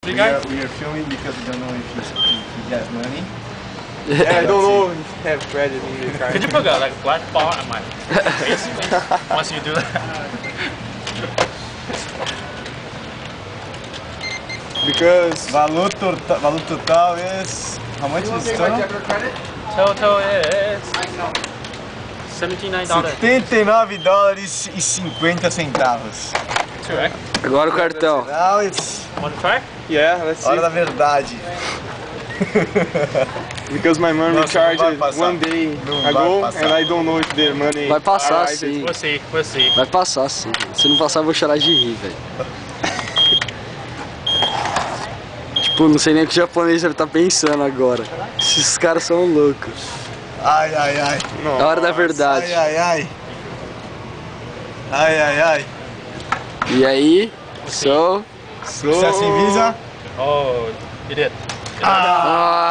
We are filming because we don't know if he has money. Yeah, I don't know if you have credit in the car. Could you put like a black bar on my face once you do that? Because Valor total is... How much is it? Total is $79. $79,50. Correct. Agora o cartão. Now it's Want to try? yeah, let's see. hora da verdade. Because my mom Nossa, não vai recharged passar. one day Não vai ago passar. and I don't know if the money Vai passar arrived. sim. We'll see. We'll see. Vai passar sim. Se não passar eu vou chorar de rir, velho. Tipo, não sei nem o que o japonês deve estar pensando agora. Esses caras são loucos. Ai, ai, ai. No. É a hora da verdade. Ai, ai, ai. Ai, ai, ai. E aí, so... Você se visa? Oh, you did. Ah!